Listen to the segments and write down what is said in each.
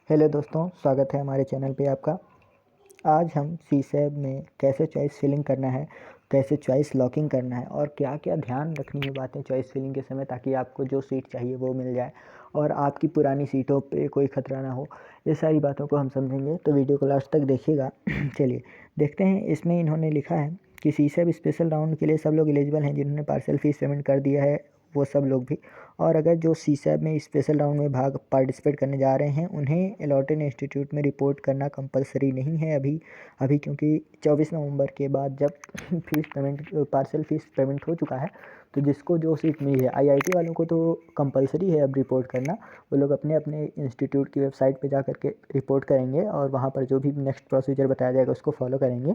Hello दोस्तों, स्वागत है हमारे चैनल पे आपका। आज हम सीसैब में कैसे चॉइस फिलिंग करना है, कैसे चॉइस लॉकिंग करना है और क्या क्या ध्यान रखनी है बातें चॉइस फिलिंग के समय, ताकि आपको जो सीट चाहिए वो मिल जाए और आपकी पुरानी सीटों पे कोई खतरा ना हो। ये सारी बातों को हम समझेंगे, तो वीडियो को लास्ट तक देखिएगा। चलिए देखते हैं। इसमें इन्होंने लिखा है कि सीसैब स्पेशल राउंड के लिए सब लोग एलिजिबल हैं जिन्होंने पार्सल फीस पेमेंट कर दिया है, वो सब लोग भी। और अगर जो सीसैब में स्पेशल राउंड में भाग पार्टिसिपेट करने जा रहे हैं, उन्हें अलॉटेड इंस्टीट्यूट में रिपोर्ट करना कंपलसरी नहीं है अभी क्योंकि 24 नवंबर के बाद जब fees payment parcel fees payment हो चुका है, तो जिसको जो सीट मिली है, आईआईटी वालों को तो कंपलसरी है अब रिपोर्ट करना। वो लोग अपने अपने इंस्टीट्यूट की वेबसाइट पे जा करके रिपोर्ट करेंगे और वहाँ पर जो भी नेक्स्ट प्रोसीजर बताया जाएगा उसको फॉलो करेंगे।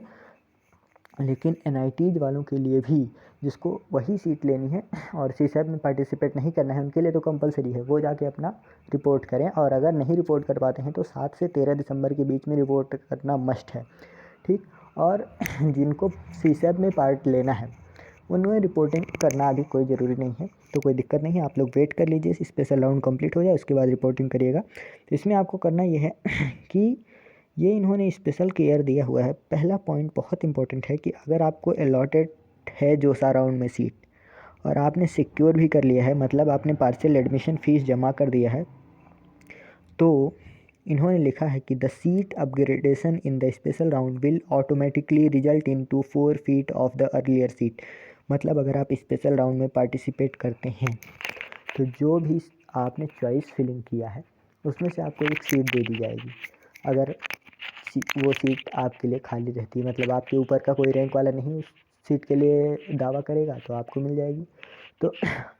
लेकिन एनआईटीज़ वालों के लिए भी, जिसको वही सीट लेनी है और सीसैब में पार्टिसिपेट नहीं करना है, उनके लिए तो कंपलसरी है, वो जाके अपना रिपोर्ट करें। और अगर नहीं रिपोर्ट कर पाते हैं तो 7 से 13 दिसंबर के बीच में रिपोर्ट करना मस्ट है, ठीक। और जिनको सीसैब में पार्ट लेना है उनमें रिपोर्टिंग करना अभी कोई ज़रूरी नहीं है, तो कोई दिक्कत नहीं है। आप लोग वेट कर लीजिए, स्पेशल राउंड कंप्लीट हो जाए उसके बाद रिपोर्टिंग करिएगा। तो इसमें आपको करना ये है कि ये इन्होंने स्पेशल केयर दिया हुआ है। पहला पॉइंट बहुत इंपॉर्टेंट है कि अगर आपको अलॉटेड है जो सा राउंड में सीट और आपने सिक्योर भी कर लिया है, मतलब आपने पार्शियल एडमिशन फ़ीस जमा कर दिया है, तो इन्होंने लिखा है कि the seat upgradation in the special round will automatically result in to 4 feet of the earlier seat. मतलब अगर आप स्पेशल राउंड में पार्टिसिपेट करते हैं तो जो भी आपने चॉइस फिलिंग किया है उसमें से आपको एक सीट दे दी जाएगी। अगर वो सीट आपके लिए खाली रहती है, मतलब आपके ऊपर का कोई रैंक वाला नहीं उस सीट के लिए दावा करेगा, तो आपको मिल जाएगी। तो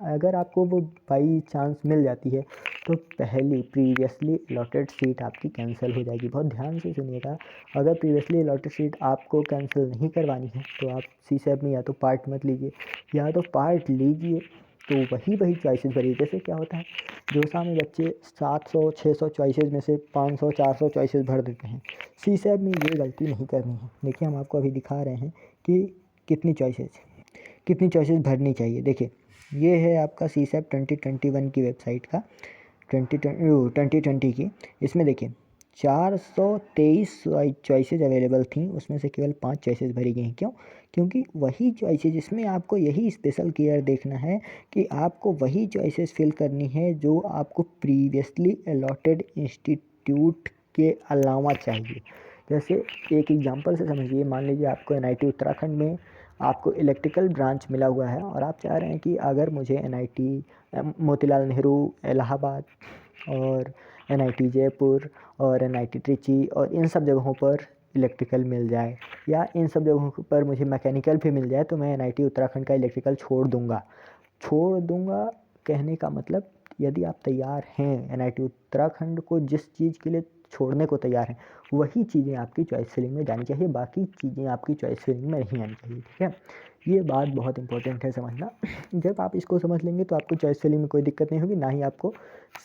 अगर आपको वो बाई चांस मिल जाती है तो पहली प्रीवियसली अलॉटेड सीट आपकी कैंसिल हो जाएगी। बहुत ध्यान से सुनिएगा, अगर प्रीवियसली अलॉटेड सीट आपको कैंसिल नहीं करवानी है तो आप सीसैब में या तो पार्ट मत लीजिए, या तो पार्ट लीजिए तो वही चॉइसेस भरिए। जैसे क्या होता है, जोसा में बच्चे 700-600 चॉइसेस में से 500-400 चॉइसेस भर देते हैं। सीसैब में ये गलती नहीं करनी है। देखिए हम आपको अभी दिखा रहे हैं कि कितनी चॉइसेस भरनी चाहिए। देखिए ये है आपका सीसैब 2021 की वेबसाइट का, 2020 की। इसमें देखिए 423 चॉइसेस अवेलेबल थी, उसमें से केवल 5 चॉइसेस भरी गई हैं। क्यों? क्योंकि वही चॉइसेस, इसमें आपको यही स्पेशल केयर देखना है कि आपको वही चॉइसेस फिल करनी है जो आपको प्रीवियसली अलॉटेड इंस्टीट्यूट के अलावा चाहिए। जैसे एक एग्जांपल से समझिए, मान लीजिए आपको एनआईटी उत्तराखंड में आपको इलेक्ट्रिकल ब्रांच मिला हुआ है और आप चाह रहे हैं कि अगर मुझे एनआईटी मोतीलाल नेहरू इलाहाबाद और एनआईटी जयपुर और एनआईटी ट्रिची और इन सब जगहों पर इलेक्ट्रिकल मिल जाए, या इन सब जगहों पर मुझे मैकेनिकल भी मिल जाए, तो मैं एनआईटी उत्तराखंड का इलेक्ट्रिकल छोड़ दूंगा। कहने का मतलब, यदि आप तैयार हैं एनआईटी उत्तराखंड को जिस चीज़ के लिए छोड़ने को तैयार हैं, वही चीज़ें आपकी चॉइस फिलिंग में जानी चाहिए, बाकी चीज़ें आपकी चॉइस फिलिंग में नहीं आनी चाहिए, ठीक है। ये बात बहुत इंपॉर्टेंट है समझना। जब आप इसको समझ लेंगे तो आपको चॉइस फिलिंग में कोई दिक्कत नहीं होगी, ना ही आपको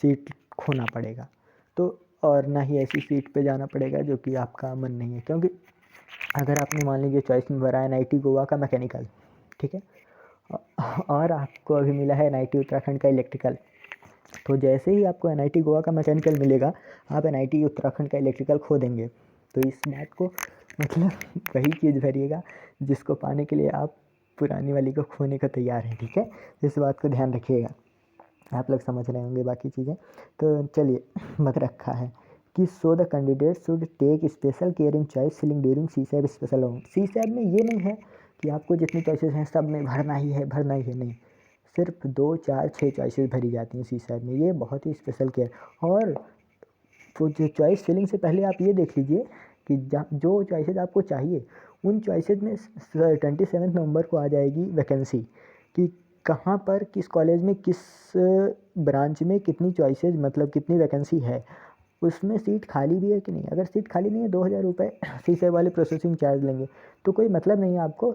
सीट खोना पड़ेगा, तो और ना ही ऐसी सीट पे जाना पड़ेगा जो कि आपका मन नहीं है। क्योंकि अगर आपने मान लीजिए चॉइस में भरा है एनआईटी गोवा का मैकेनिकल, ठीक है, और आपको अभी मिला है एनआईटी उत्तराखंड का इलेक्ट्रिकल, तो जैसे ही आपको एनआईटी गोवा का मैकेनिकल मिलेगा, आप एनआईटी उत्तराखंड का इलेक्ट्रिकल खो देंगे। तो इस बात को, मतलब वही चीज़ भरिएगा जिसको पाने के लिए आप पुरानी वाली को खोने को तैयार हैं, ठीक है। इस बात को ध्यान रखिएगा, आप लोग समझ रहे होंगे बाकी चीज़ें। तो चलिए, बत रखा है कि so the candidate should take special care in choice filling during CSAB special round. CSAB में ये नहीं है कि आपको जितनी चॉइसेस हैं सब में भरना ही है, नहीं। सिर्फ 2, 4, 6 चॉइसेस भरी जाती हैं सीसैब में, ये बहुत ही स्पेशल केयर। और तो जो चॉइस फिलिंग से पहले आप ये देख लीजिए कि जो चॉइसेस आपको चाहिए उन चॉइसेस में 27 नवंबर को आ जाएगी वैकेंसी, कि कहाँ पर किस कॉलेज में किस ब्रांच में कितनी चॉइसेस, मतलब कितनी वैकेंसी है, उसमें सीट खाली भी है कि नहीं। अगर सीट खाली नहीं है, 2000 रुपये सीसैब वाले प्रोसेसिंग चार्ज लेंगे, तो कोई मतलब नहीं है आपको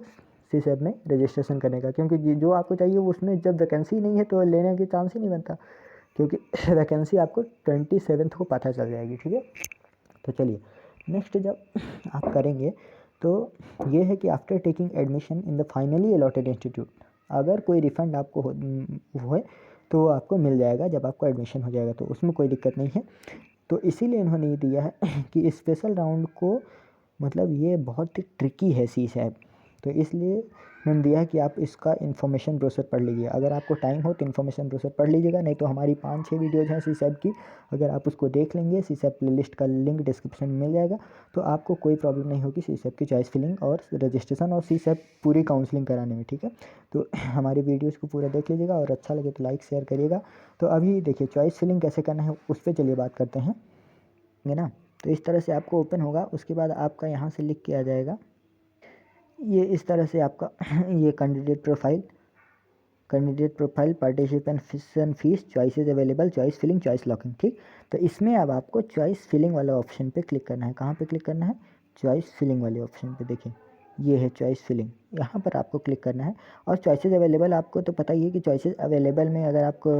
सीसैब में रजिस्ट्रेशन करने का, क्योंकि जो आपको चाहिए उसमें जब वैकेंसी नहीं है तो लेने के चांस ही नहीं बनता, क्योंकि वैकेंसी आपको 27 को पता चल जाएगी, ठीक है। तो चलिए नेक्स्ट जब आप करेंगे तो ये है कि after taking admission in the finally allotted institute, अगर कोई रिफ़ंड आपको हो तो आपको मिल जाएगा जब आपको एडमिशन हो जाएगा, तो उसमें कोई दिक्कत नहीं है। तो इसीलिए इन्होंने ये दिया है कि स्पेशल राउंड को मतलब ये बहुत ही ट्रिकी है सी शैप, तो इसलिए मैंने दिया है कि आप इसका इन्फॉर्मेशन ब्रोशर पढ़ लीजिए। अगर आपको टाइम हो तो इन्फॉर्मेशन ब्रोशर पढ़ लीजिएगा, नहीं तो हमारी 5-6 वीडियोज़ हैं सी शैप की, अगर आप उसको देख लेंगे, सी शैप प्लेलिस्ट का लिंक डिस्क्रिप्शन में मिल जाएगा, तो आपको कोई प्रॉब्लम नहीं होगी सी शैप की चॉइस फिलिंग और रजिस्ट्रेशन और सी शैप पूरी काउंसलिंग कराने में, ठीक है। तो हमारी वीडियोज़ को पूरा देख लीजिएगा और अच्छा लगे तो लाइक शेयर करिएगा। तो अभी देखिए चॉइस फिलिंग कैसे करना है उस पर चलिए बात करते हैं, है ना। तो इस तरह से आपको ओपन होगा, उसके बाद आपका यहाँ से लिख के आ जाएगा ये इस तरह से आपका ये candidate profile participation fees choices available choice filling choice locking, ठीक। तो इसमें अब आपको चॉइस फिलिंग वाला ऑप्शन पे क्लिक करना है। कहाँ पे क्लिक करना है? चॉइस फिलिंग वाले ऑप्शन पे, देखिए ये है चॉइस फिलिंग, यहाँ पर आपको क्लिक करना है। और चॉइसेस अवेलेबल आपको तो पता ही है कि चॉइसेस अवेलेबल में अगर आपको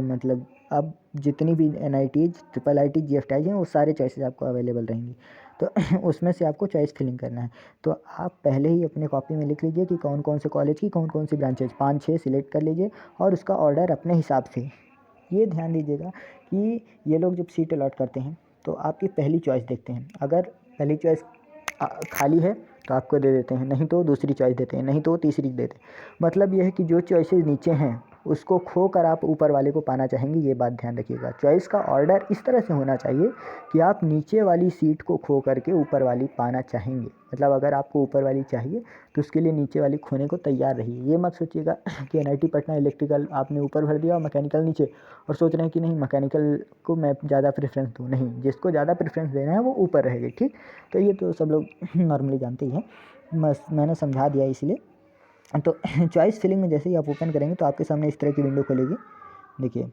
मतलब अब जितनी भी NIT ट्रिपल IIT GFTI हैं वो सारे चॉइसेस आपको अवेलेबल रहेंगी, तो उसमें से आपको चॉइस फिलिंग करना है। तो आप पहले ही अपने कॉपी में लिख लीजिए कि कौन कौन से कॉलेज की कौन कौन सी ब्रांचेज 5-6 सिलेक्ट कर लीजिए और उसका ऑर्डर अपने हिसाब से। ये ध्यान दीजिएगा कि ये लोग जब सीट अलॉट करते हैं तो आपकी पहली चॉइस देखते हैं, अगर पहली चॉइस खाली है तो आपको दे देते हैं, नहीं तो दूसरी चॉइस देते हैं, नहीं तो तीसरी देते हैं। मतलब ये है कि जो चॉइसेस नीचे हैं उसको खो कर आप ऊपर वाले को पाना चाहेंगे, ये बात ध्यान रखिएगा। चॉइस का ऑर्डर इस तरह से होना चाहिए कि आप नीचे वाली सीट को खो करके ऊपर वाली पाना चाहेंगे। मतलब अगर आपको ऊपर वाली चाहिए तो उसके लिए नीचे वाली खोने को तैयार रहिए। ये मत सोचिएगा कि NIT पटना इलेक्ट्रिकल आपने ऊपर भर दिया और मैकेनिकल नीचे, और सोच रहे हैं कि नहीं मैकेनिकल को मैं ज़्यादा प्रेफरेंस दूँ। नहीं, जिसको ज़्यादा प्रेफरेंस देना है वो ऊपर रहेगी, ठीक। तो ये तो सब लोग नॉर्मली जानते ही हैं, बस मैंने समझा दिया इसलिए। तो चॉइस फिलिंग में जैसे ही आप ओपन करेंगे तो आपके सामने इस तरह की विंडो खुलेगी। देखिए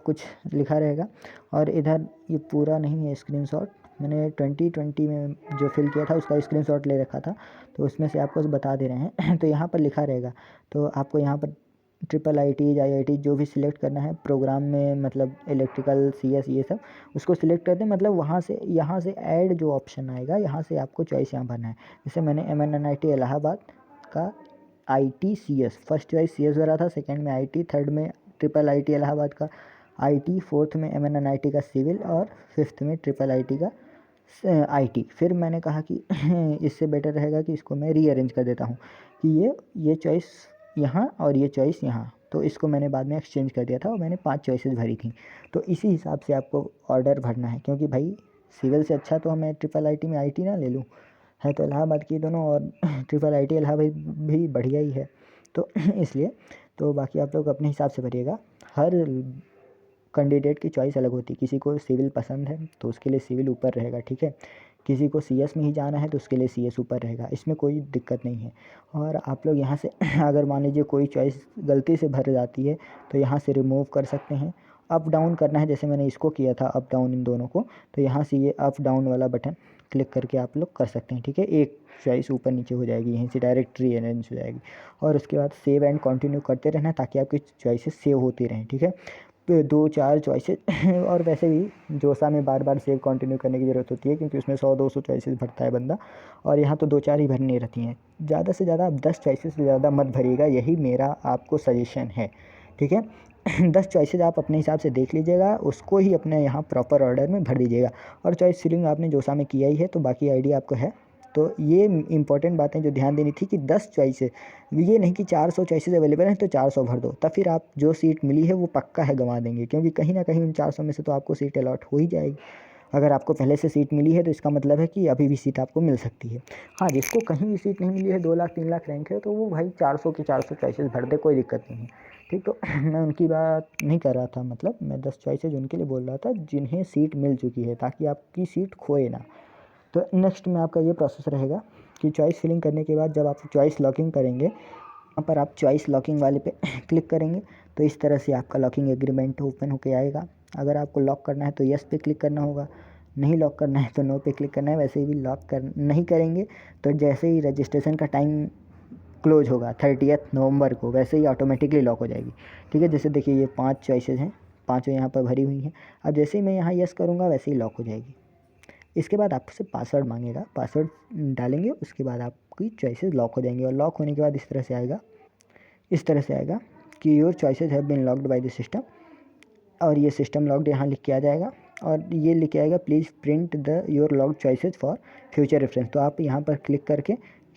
कुछ लिखा रहेगा और इधर ये पूरा नहीं है स्क्रीनशॉट, मैंने 2020 में जो फिल किया था उसका स्क्रीनशॉट ले रखा था, तो उसमें से आपको बता दे रहे हैं। तो यहाँ पर लिखा रहेगा, तो आपको यहाँ पर ट्रिपल IIT IIT जो भी सिलेक्ट करना है प्रोग्राम में, मतलब इलेक्ट्रिकल CS ये सब, उसको सिलेक्ट कर दें। मतलब वहाँ से यहाँ से ऐड जो ऑप्शन आएगा यहाँ से आपको चॉइस यहाँ भरना है। जैसे मैंने MNNIT इलाहाबाद का ITCS फर्स्ट चॉइस CS भरा था, सेकंड में IT, थर्ड में ट्रिपल IIT इलाहाबाद का IT, फोर्थ में MNNIT का सिविल और फिफ्थ में ट्रिपल IIT का IT। फिर मैंने कहा कि इससे बेटर रहेगा कि इसको मैं रीअरेंज कर देता हूँ कि ये चॉइस यहाँ और ये चॉइस यहाँ, तो इसको मैंने बाद में एक्सचेंज कर दिया था और मैंने 5 चॉइसेस भरी थी। तो इसी हिसाब से आपको ऑर्डर भरना है, क्योंकि भाई सिविल से अच्छा तो मैं ट्रिपल IIT में IT ना ले लूँ, है तो इलाहाबाद की दोनों, और ट्रिपल IIT इलाहाबाद भी बढ़िया ही है, तो इसलिए। तो बाकी आप लोग अपने हिसाब से भरिएगा, हर कैंडिडेट की चॉइस अलग होती है। किसी को सिविल पसंद है तो उसके लिए सिविल ऊपर रहेगा, ठीक है। किसी को CS में ही जाना है तो उसके लिए CS ऊपर रहेगा, इसमें कोई दिक्कत नहीं है। और आप लोग यहाँ से अगर मान लीजिए कोई चॉइस गलती से भर जाती है तो यहाँ से रिमूव कर सकते हैं। अप डाउन करना है, जैसे मैंने इसको किया था अप डाउन इन दोनों को, तो यहाँ से ये अप डाउन वाला बटन क्लिक करके आप लोग कर सकते हैं, ठीक है। एक चॉइस ऊपर नीचे हो जाएगी, यहीं से डायरेक्ट रीअरेंज हो जाएगी। और उसके बाद सेव एंड कंटिन्यू करते रहना ताकि आपकी चॉइसेस सेव होती रहें, ठीक है। 2-4 चॉइसेस और वैसे भी जोसा में बार बार सेव कंटिन्यू करने की ज़रूरत होती है, क्योंकि उसमें 100-200 चॉइसेस भरता है बंदा, और यहाँ तो 2-4 ही भरनी रहती हैं। ज़्यादा से ज़्यादा आप 10 चॉइसेस से ज़्यादा मत भरिएगा, यही मेरा आपको सजेशन है, ठीक है। 10 चॉइसेस आप अपने हिसाब से देख लीजिएगा, उसको ही अपने यहाँ प्रॉपर ऑर्डर में भर दीजिएगा। और चॉइस फिलिंग आपने जोसा में किया ही है तो बाकी आइडिया आपको है। तो ये इंपॉर्टेंट बातें जो ध्यान देनी थी कि 10 चॉइसेस, ये नहीं कि 400 चॉइसेस अवेलेबल हैं तो 400 भर दो, तब फिर आप जो सीट मिली है वो पक्का है गंवा देंगे, क्योंकि कहीं ना कहीं उन 400 में से तो आपको सीट अलॉट हो ही जाएगी। अगर आपको पहले से सीट मिली है तो इसका मतलब है कि अभी भी सीट आपको मिल सकती है। हाँ, जिसको कहीं भी सीट नहीं मिली है, 2 लाख 3 लाख रैंक है, तो वो भाई 400 की 400 चॉइसेस भर दे, कोई दिक्कत नहीं है, ठीक। तो मैं उनकी बात नहीं कर रहा था, मतलब मैं 10 चॉइसेस उनके लिए बोल रहा था जिन्हें सीट मिल चुकी है, ताकि आपकी सीट खोए ना। तो नेक्स्ट में आपका ये प्रोसेस रहेगा कि चॉइस फिलिंग करने के बाद जब आप चॉइस लॉकिंग करेंगे, वहाँ पर आप चॉइस लॉकिंग वाले पे क्लिक करेंगे तो इस तरह से आपका लॉकिंग एग्रीमेंट ओपन होके आएगा। अगर आपको लॉक करना है तो यस पे क्लिक करना होगा, नहीं लॉक करना है तो नो पे क्लिक करना है। वैसे भी लॉक कर नहीं करेंगे तो जैसे ही रजिस्ट्रेशन का टाइम क्लोज होगा 30 नवंबर को, वैसे ही ऑटोमेटिकली लॉक हो जाएगी, ठीक है। जैसे देखिए ये 5 चॉइसेस हैं, पाँचों यहाँ पर भरी हुई हैं। अब जैसे ही मैं यहाँ यस करूँगा वैसे ही लॉक हो जाएगी। इसके बाद आपसे पासवर्ड मांगेगा, पासवर्ड डालेंगे, उसके बाद आपकी चॉइसेस लॉक हो जाएंगी। और लॉक होने के बाद इस तरह से आएगा, इस तरह से आएगा कि your choices have been locked by the system, और ये सिस्टम लॉक्ड यहाँ लिख के आ जाएगा। और ये लिखे आएगा please print the your log choices for future reference. तो आप यहाँ पर क्लिक करके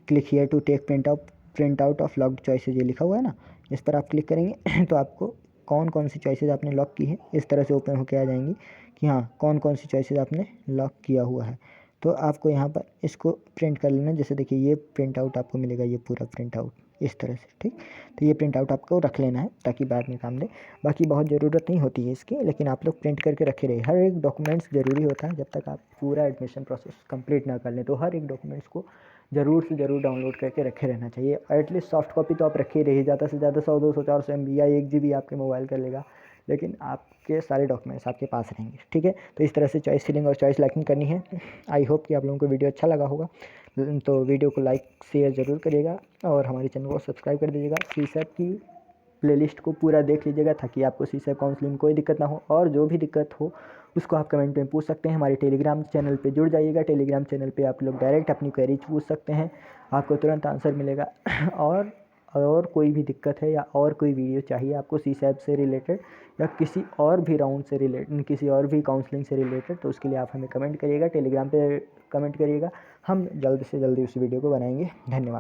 click here to take print out of log choices, ये लिखा हुआ है ना, इस पर आप क्लिक करेंगे तो आपको कौन कौन सी चॉइसेस आपने लॉक की है इस तरह से ओपन होकर आ जाएंगी कि हाँ कौन कौन सी चॉइसेस आपने लॉक किया हुआ है। तो आपको यहाँ पर इसको प्रिंट कर लेना। जैसे देखिए ये प्रिंट आउट आपको मिलेगा, ये पूरा प्रिंट आउट इस तरह से, ठीक। तो ये प्रिंट आउट आपको रख लेना है ताकि बाद में काम दे। बाकी बहुत ज़रूरत नहीं होती है इसकी, लेकिन आप लोग प्रिंट करके रखे रहिए। हर एक डॉक्यूमेंट्स ज़रूरी होता है, जब तक आप पूरा एडमिशन प्रोसेस कंप्लीट ना कर लें तो हर एक डॉक्यूमेंट्स को ज़रूर से ज़रूर डाउनलोड करके रखे रहना चाहिए। एटलीस्ट सॉफ्ट कॉपी तो आप रखे ही रहिए, ज़्यादा से ज़्यादा 100 200 400 MB या 1 GB आपके मोबाइल कर लेगा, लेकिन आपके सारे डॉक्यूमेंट्स आपके पास रहेंगे, ठीक है। तो इस तरह से चॉइस फिलिंग और चॉइस लॉकिंग करनी है। आई होप कि आप लोगों को वीडियो अच्छा लगा होगा, तो वीडियो को लाइक शेयर ज़रूर करिएगा और हमारे चैनल को सब्सक्राइब कर दीजिएगा। सीसैट की प्लेलिस्ट को पूरा देख लीजिएगा ताकि आपको सीसैट काउंसलिंग में कोई दिक्कत ना हो, और जो भी दिक्कत हो उसको आप कमेंट में पूछ सकते हैं। हमारे टेलीग्राम चैनल पे जुड़ जाइएगा। टेलीग्राम चैनल पे आप लोग डायरेक्ट अपनी क्वेरीज पूछ सकते हैं, आपको तुरंत आंसर मिलेगा। और कोई भी दिक्कत है या और कोई वीडियो चाहिए आपको सीसैट से रिलेटेड या किसी और भी राउंड से रिलेटेड, किसी और भी काउंसलिंग से रिलेटेड, तो उसके लिए आप हमें कमेंट करिएगा, टेलीग्राम पे कमेंट करिएगा। हम जल्द से जल्दी उस वीडियो को बनाएंगे। धन्यवाद।